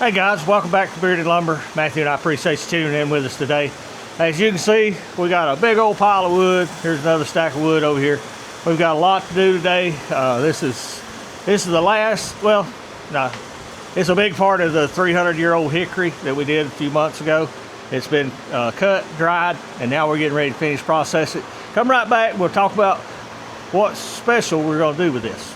Hey guys, welcome back to Bearded Lumber. Matthew and I appreciate you tuning in with us today. As you can see, we got a big old pile of wood. Here's another stack of wood over here. We've got a lot to do today. This is the last, well, no, it's a big part of the 300-year-old hickory that we did a few months ago. It's been cut, dried, and now we're getting ready to finish process it. Come right back, we'll talk about what's special we're gonna do with this.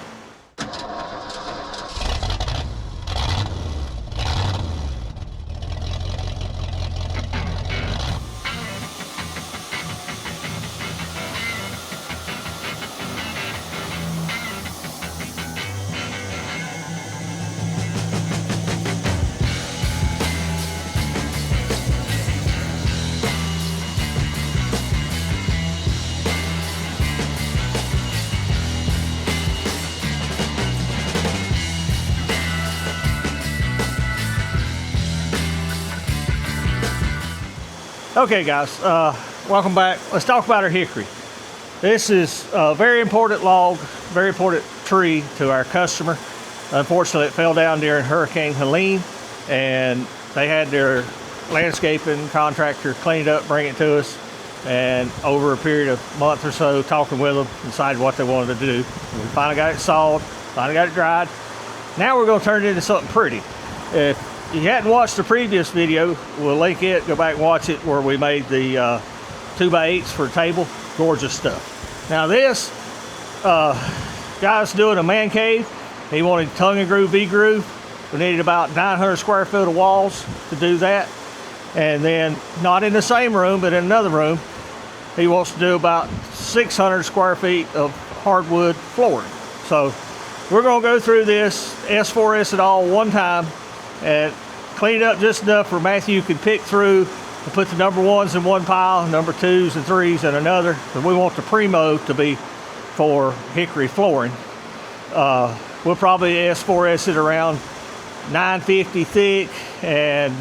Okay guys, welcome back. Let's talk about our hickory. This is a very important log, very important tree to our customer. Unfortunately, it fell down during Hurricane Helene, and they had their landscaping contractor clean it up, bring it to us, and over a period of a month or so, talking with them, decided what they wanted to do. We finally got it sawed, finally got it dried. Now we're going to turn it into something pretty. If you hadn't watched the previous video, we'll link it, go back and watch it, where we made the 2x8s for a table. Gorgeous stuff. Now this guy's doing a man cave. He wanted tongue and groove, V-groove. We needed about 900 square foot of walls to do that. And then, not in the same room, but in another room, he wants to do about 600 square feet of hardwood flooring. So we're gonna go through this, S4S it all one time, and clean it up just enough where Matthew can pick through and put the number ones in one pile, number twos and threes in another. But we want the primo to be for hickory flooring. We'll probably S4S it around 950 thick and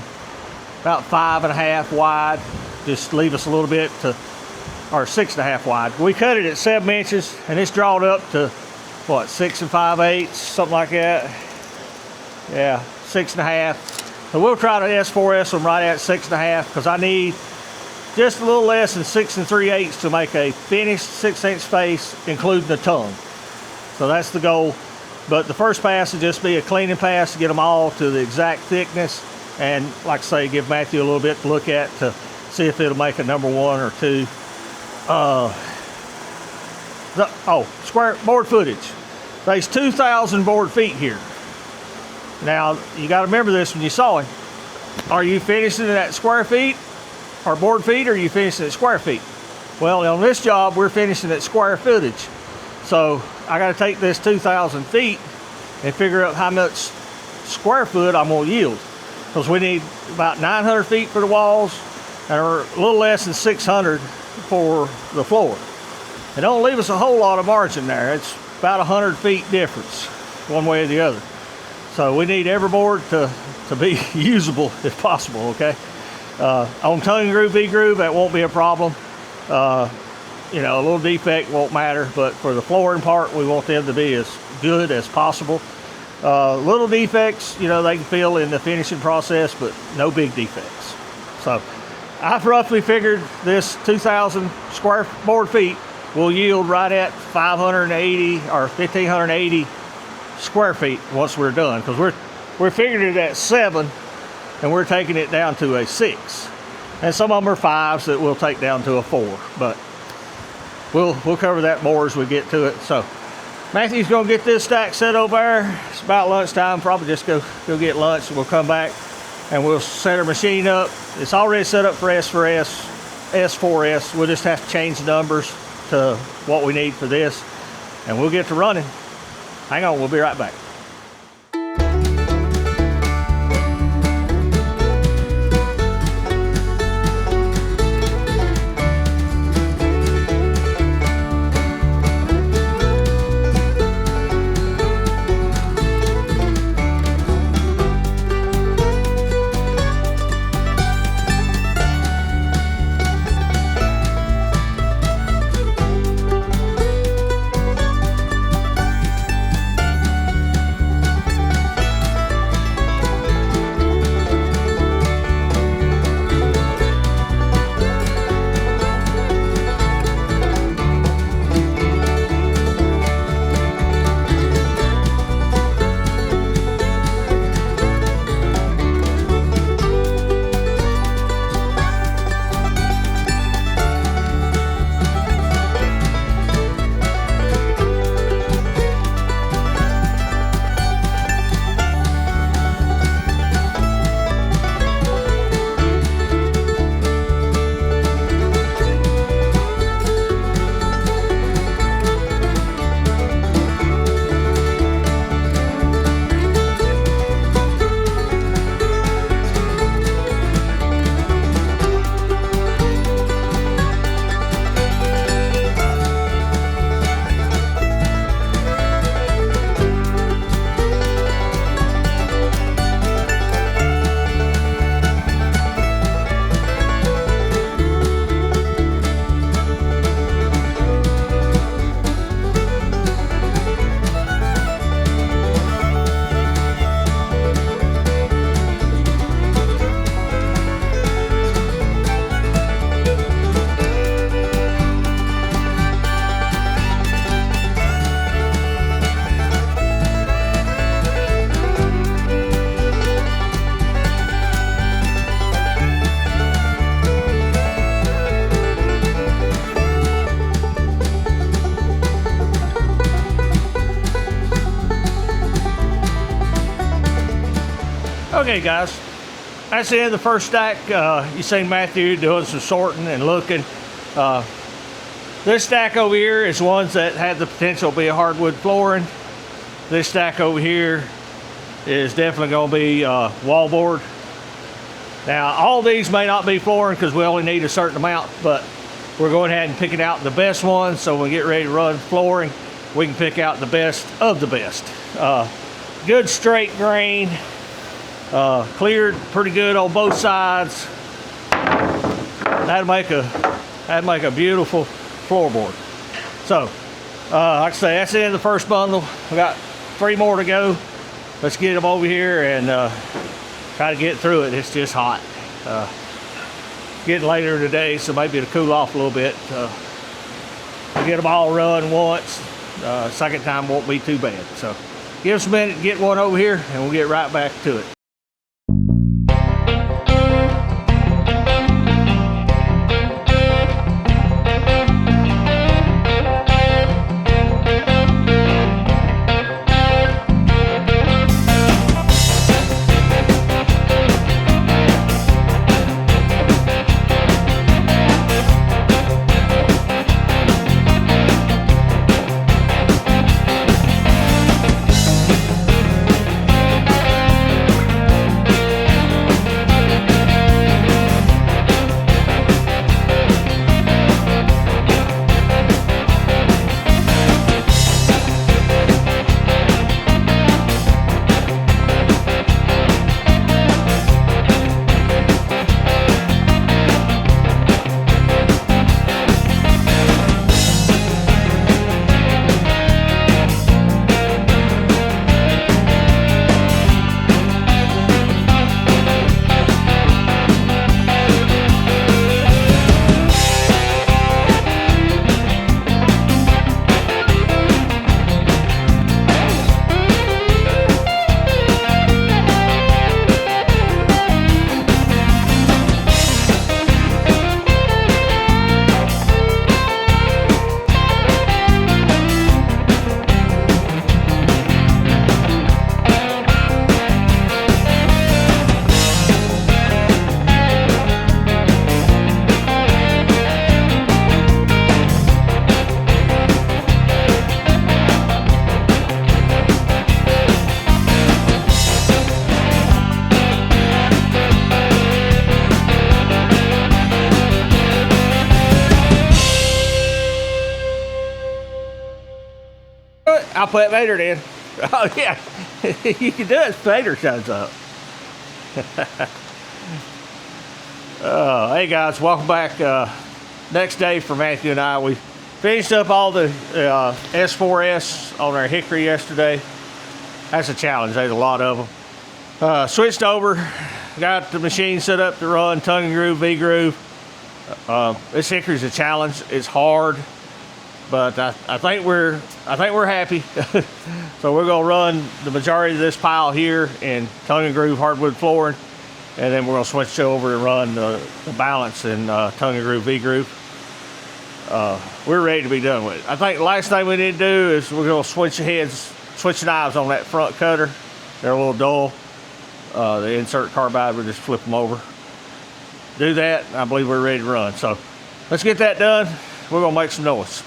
about 5.5 wide. Just leave us a little bit to, or 6.5 wide. We cut it at 7 inches, and it's drawn up to what, 6 5/8, something like that. Yeah, 6.5. So we'll try to S4S them right at 6.5, because I need just a little less than 6 3/8 to make a finished 6-inch face, including the tongue. So that's the goal. But the first pass will just be a cleaning pass to get them all to the exact thickness, and like I say, give Matthew a little bit to look at to see if it'll make a number 1 or 2. Square board footage. There's 2,000 board feet here. Now, you got to remember this when you saw it. Are you finishing it at square feet or board feet, or are you finishing at square feet? Well, on this job, we're finishing at square footage. So I got to take this 2,000 feet and figure out how much square foot I'm going to yield. Because we need about 900 feet for the walls, and a little less than 600 for the floor. It don't leave us a whole lot of margin there. It's about 100 feet difference, one way or the other. So we need every board to be usable if possible, okay? On tongue and groove, V-groove, that won't be a problem. You know, a little defect won't matter, but for the flooring part, we want them to be as good as possible. Little defects, you know, they can feel in the finishing process, but no big defects. So I've roughly figured this 2,000 square board feet will yield right at 580 or 1,580 square feet once we're done, because we're figuring it at 7, and we're taking it down to a 6, and some of them are 5s that we'll take down to a 4, but we'll cover that more as we get to it. So Matthew's gonna get this stack set over there. It's about lunchtime. Probably just go get lunch, and we'll come back and we'll set our machine up. It's already set up for S4S. We'll just have to change the numbers to what we need for this, and we'll get to running. Hang on, we'll be right back. Okay guys, that's the end of the first stack. You seen Matthew doing some sorting and looking. This stack over here is ones that have the potential to be a hardwood flooring. This stack over here is definitely going to be wallboard. Now all these may not be flooring because we only need a certain amount, but we're going ahead and picking out the best ones, so when we get ready to run flooring, we can pick out the best of the best. Good straight grain, cleared pretty good on both sides. That'd make a beautiful floorboard. So, like I say, that's the end of the first bundle. We got 3 more to go. Let's get them over here and try to get through it. It's just hot. Getting later in the day, so maybe it'll cool off a little bit. We'll get them all run once. Second time won't be too bad. So give us a minute to get one over here and we'll get right back to it. I'll put Vader in. Oh yeah, you can do it if Vader shows up. Hey guys, welcome back. Next day for Matthew and I. We finished up all the S4S on our Hickory yesterday. That's a challenge. There's a lot of them. Switched over, got the machine set up to run tongue and groove, V-groove. This Hickory's a challenge. It's hard. But I think we're happy. So we're gonna run the majority of this pile here in tongue and groove hardwood flooring, and then we're gonna switch over and run the balance in tongue and groove V-groove. We're ready to be done with it. I think the last thing we need to do is we're gonna switch the knives on that front cutter. They're a little dull. The insert carbide, we'll just flip them over. Do that, I believe we're ready to run. So let's get that done. We're gonna make some noise.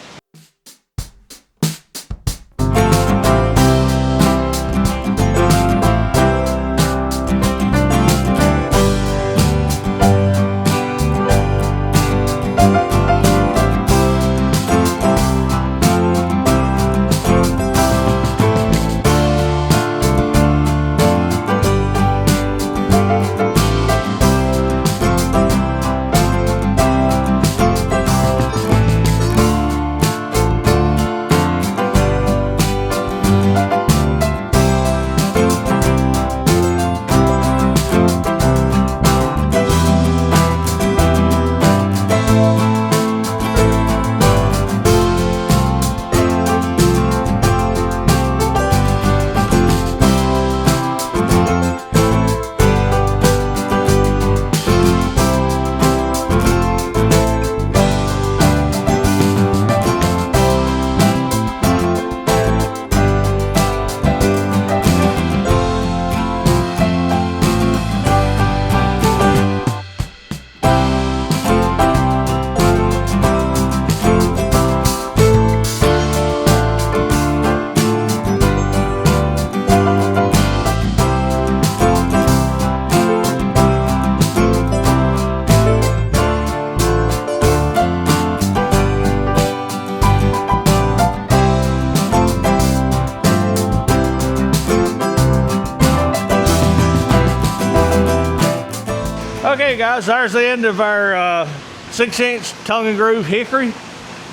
Okay guys, there's the end of our 6-inch tongue and groove hickory.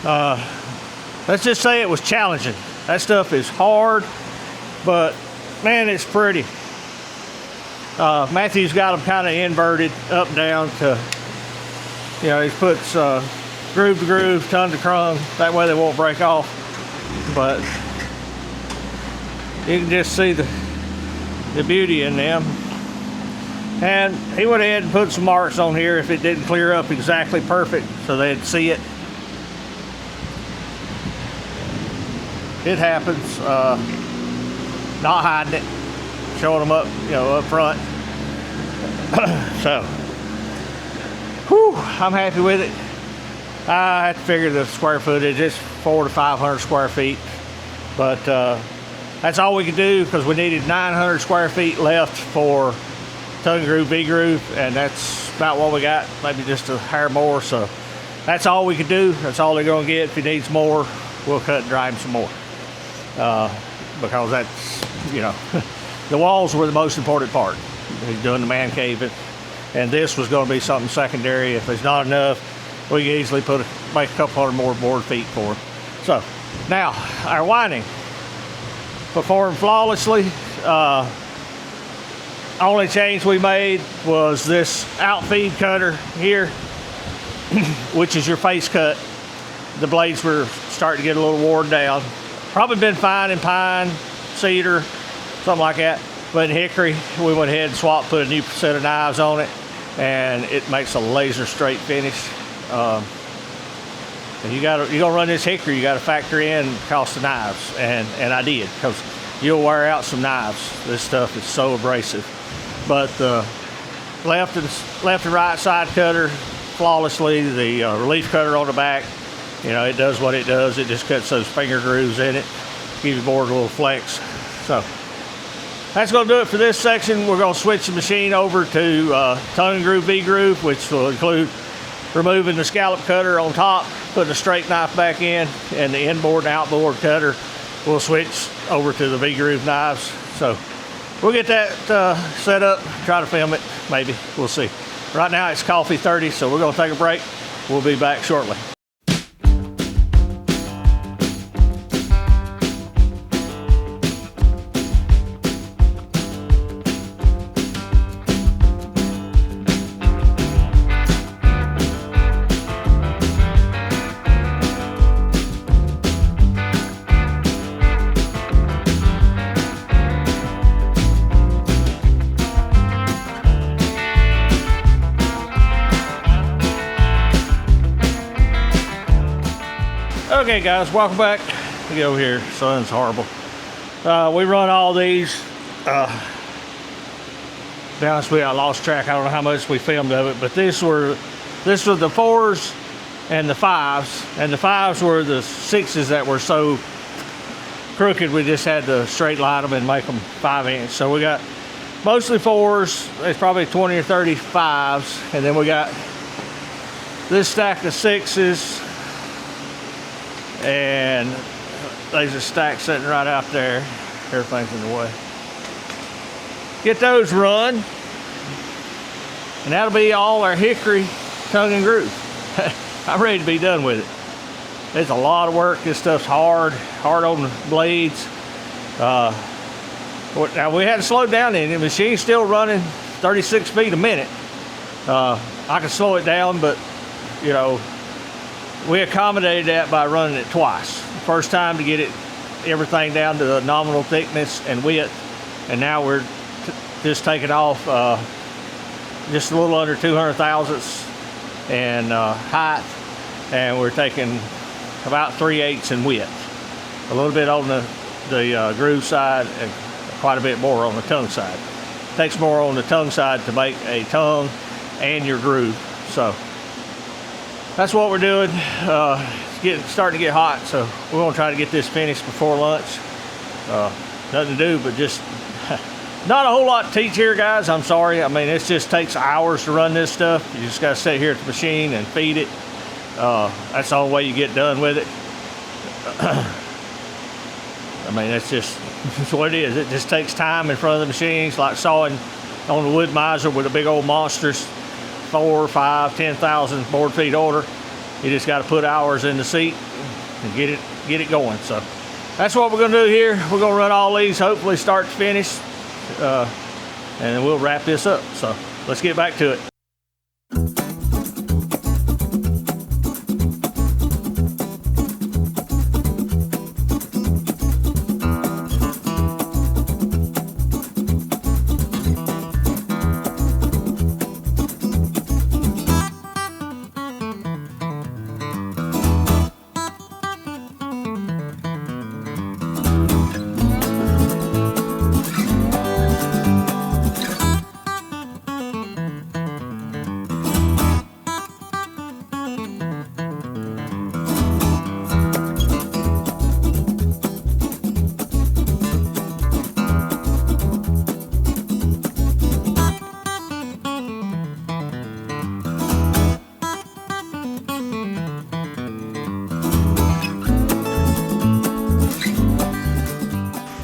Let's just say it was challenging. That stuff is hard, but man, it's pretty. Matthew's got them kind of inverted up and down to, you know, he puts groove to groove, tongue to tongue, that way they won't break off. But you can just see the beauty in them. And he went ahead and put some marks on here if it didn't clear up exactly perfect so they'd see it. It happens. Not hiding it, showing them up, you know, up front. So, whew, I'm happy with it. I had to figure the square footage. It's 400 to 500 square feet, but that's all we could do because we needed 900 square feet left for tongue groove, V-groove, and that's about what we got, maybe just a hair more. So that's all we could do. That's all they're gonna get. If he needs more, we'll cut and dry him some more. Because that's, you know, the walls were the most important part. He's doing the man cave, and this was gonna be something secondary. If there's not enough, we can easily make a couple hundred more board feet for him. So now our winding performed flawlessly. Only change we made was this outfeed cutter here, which is your face cut. The blades were starting to get a little worn down. Probably been fine in pine, cedar, something like that. But in hickory, we went ahead and swapped, put a new set of knives on it, and it makes a laser straight finish. And you're gonna run this hickory, you gotta factor in the cost of knives, and I did, because you'll wear out some knives. This stuff is so abrasive. But the left and right side cutter flawlessly. The relief cutter on the back, you know, it does what it does. It just cuts those finger grooves in it, give your board a little flex. So that's going to do it for this section. We're going to switch the machine over to tongue and groove, V-groove, which will include removing the scallop cutter on top, putting a straight knife back in, and the inboard and outboard cutter will switch over to the V-groove knives. So we'll get that set up, try to film it, maybe. We'll see. Right now it's coffee 30, so we're going to take a break. We'll be back shortly. Okay guys, welcome back. We go here, sun's horrible. We run all these. To be honest with you, I lost track. I don't know how much we filmed of it, but this was the 4s and the 5s, and the 5s were the 6s that were so crooked we just had to straight line them and make them 5-inch. So we got mostly 4s. There's probably 20 or 30 5s, and then we got this stack of 6s. And there's a stack sitting right out there. Everything's in the way. Get those run, and that'll be all our hickory tongue and groove. I'm ready to be done with it. It's a lot of work. This stuff's hard on the blades. Now we had to slow down in it. The machine's still running 36 feet a minute. I can slow it down, but you know, we accommodated that by running it twice. First time to get everything down to the nominal thickness and width, and now we're just taking off just a little under 200 thousandths in height, and we're taking about 3/8 in width. A little bit on the groove side and quite a bit more on the tongue side. It takes more on the tongue side to make a tongue and your groove. So that's what we're doing. It's starting to get hot, so we're gonna try to get this finished before lunch. Nothing to do but just not a whole lot to teach here, guys. I'm sorry. I mean, it just takes hours to run this stuff. You just gotta sit here at the machine and feed it. That's the only way you get done with it. I mean, that's what it is. It just takes time in front of the machines, like sawing on the wood miser with the big old monsters. 4, 5, 10,000 board feet order. You just got to put hours in the seat and get it going. So that's what we're gonna do here. We're gonna run all these, hopefully start to finish, and then we'll wrap this up. So let's get back to it.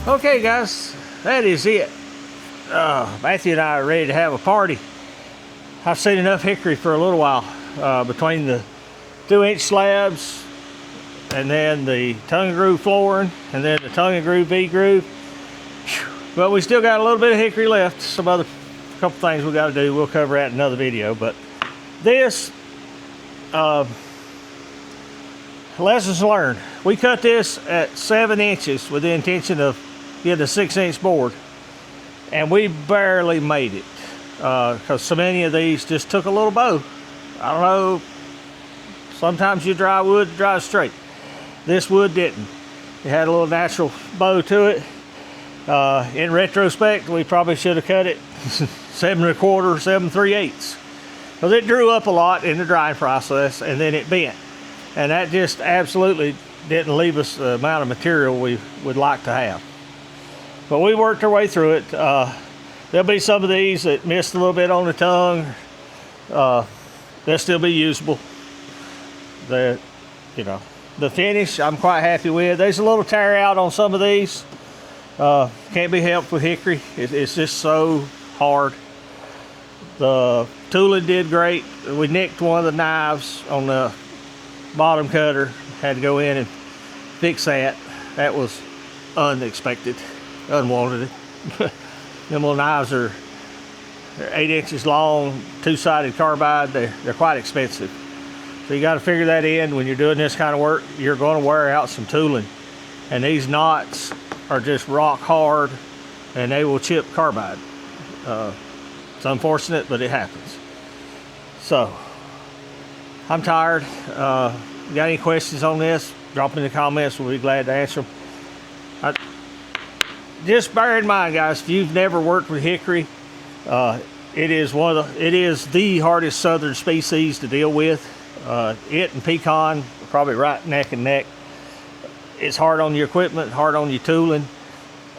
Okay guys, that is it. Matthew and I are ready to have a party. I've seen enough hickory for a little while, between the 2-inch slabs and then the tongue and groove flooring and then the tongue and groove V-groove. But we still got a little bit of hickory left. Some other couple things we got to do. We'll cover that in another video. But this, lessons learned. We cut this at 7 inches with the intention of getting a 6-inch board, and we barely made it because so many of these just took a little bow. I don't know, sometimes you dry wood dries straight. This wood didn't. It had a little natural bow to it. In retrospect, we probably should have cut it 7 1/4, 7 3/8, because it drew up a lot in the drying process and then it bent, and that just absolutely didn't leave us the amount of material we would like to have. But we worked our way through it. There'll be some of these that missed a little bit on the tongue. They'll still be usable. The finish I'm quite happy with. There's a little tear out on some of these. Can't be helped with hickory. It's just so hard. The tooling did great. We nicked one of the knives on the bottom cutter. Had to go in and fix that. That was unexpected, unwanted. Them little knives are 8 inches long, 2-sided carbide. They're quite expensive. So you got to figure that in when you're doing this kind of work. You're going to wear out some tooling, and these knots are just rock hard, and they will chip carbide. It's unfortunate, but it happens. So I'm tired. You got any questions on this? Drop them in the comments. We'll be glad to answer them. Just bear in mind, guys, if you've never worked with hickory, it is the hardest southern species to deal with. It and pecan are probably right neck and neck. It's hard on your equipment, hard on your tooling,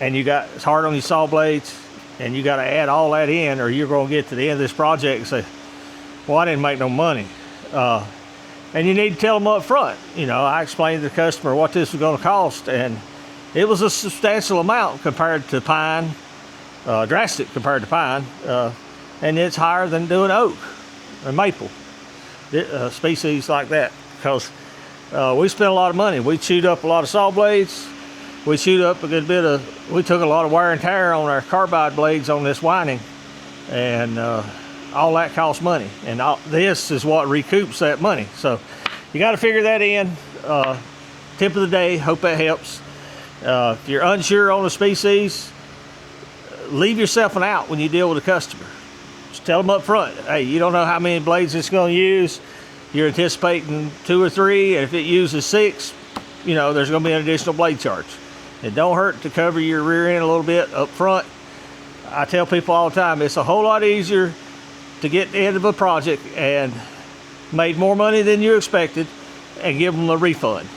and it's hard on your saw blades, and you got to add all that in, or you're going to get to the end of this project and say, well, I didn't make no money. And you need to tell them up front. I explained to the customer what this was going to cost, and it was a substantial amount compared to pine, drastic compared to pine, and it's higher than doing oak or maple, species like that, because we spent a lot of money. We chewed up a lot of saw blades. We chewed up we took a lot of wear and tear on our carbide blades on this winding, and all that costs money, and this is what recoups that money. So you got to figure that in. Tip of the day, hope that helps. If you're unsure on the species, leave yourself an out when you deal with a customer. Just tell them up front, hey, you don't know how many blades it's going to use. You're anticipating 2 or 3, and if it uses 6, there's going to be an additional blade charge. It don't hurt to cover your rear end a little bit up front. I tell people all the time, it's a whole lot easier to get to the end of a project and made more money than you expected and give them a refund,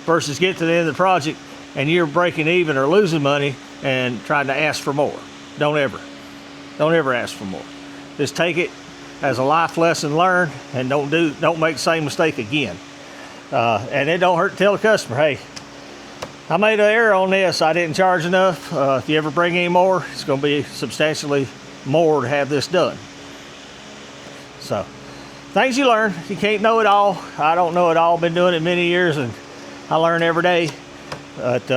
versus get to the end of the project and you're breaking even or losing money and trying to ask for more. Don't ever ask for more. Just take it as a life lesson learned, and don't make the same mistake again. And it don't hurt to tell the customer, hey, I made an error on this. I didn't charge enough. If you ever bring any more, it's going to be substantially more to have this done. So things you learn. You can't know it all. I don't know it all. Been doing it many years, and I learn every day. But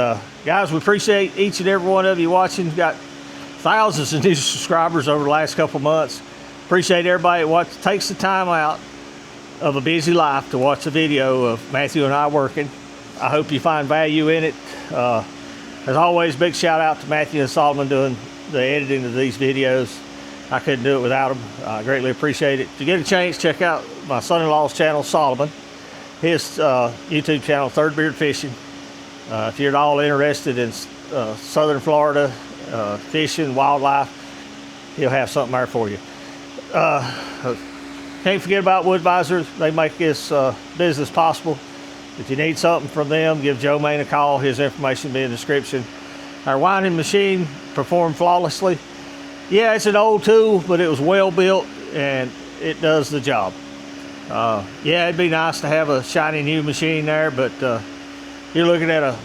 guys, we appreciate each and every one of you watching. We've got thousands of new subscribers over the last couple months. Appreciate everybody that takes the time out of a busy life to watch a video of Matthew and I working. I hope you find value in it. As always, big shout out to Matthew and Solomon doing the editing of these videos. I couldn't do it without them. I greatly appreciate it. If you get a chance, check out my son-in-law's channel, Solomon. His YouTube channel, Third Beard Fishing. If you're at all interested in southern Florida, fishing, wildlife, he'll have something there for you. Can't forget about Wood Mizer. They make this business possible. If you need something from them, give Joe Maine a call. His information will be in the description. Our winding machine performed flawlessly. Yeah, it's an old tool, but it was well built and it does the job. Yeah, it'd be nice to have a shiny new machine there, but you're looking at a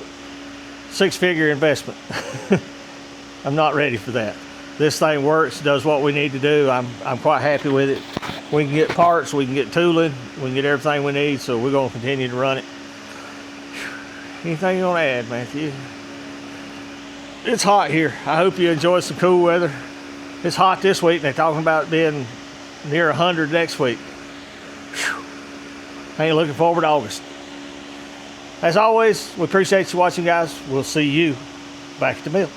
six-figure investment. I'm not ready for that. This thing works, does what we need to do. I'm quite happy with it. We can get parts, we can get tooling, we can get everything we need, so we're going to continue to run it. Anything you want to add, Matthew? It's hot here. I hope you enjoy some cool weather. It's hot this week, and they're talking about it being near 100 next week. Whew. I ain't looking forward to August. As always, we appreciate you watching, guys. We'll see you back at the mill.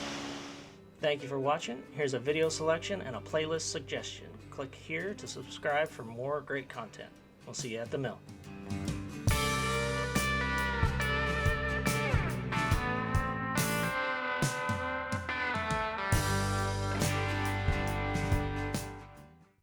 Thank you for watching. Here's a video selection and a playlist suggestion. Click here to subscribe for more great content. We'll see you at the mill.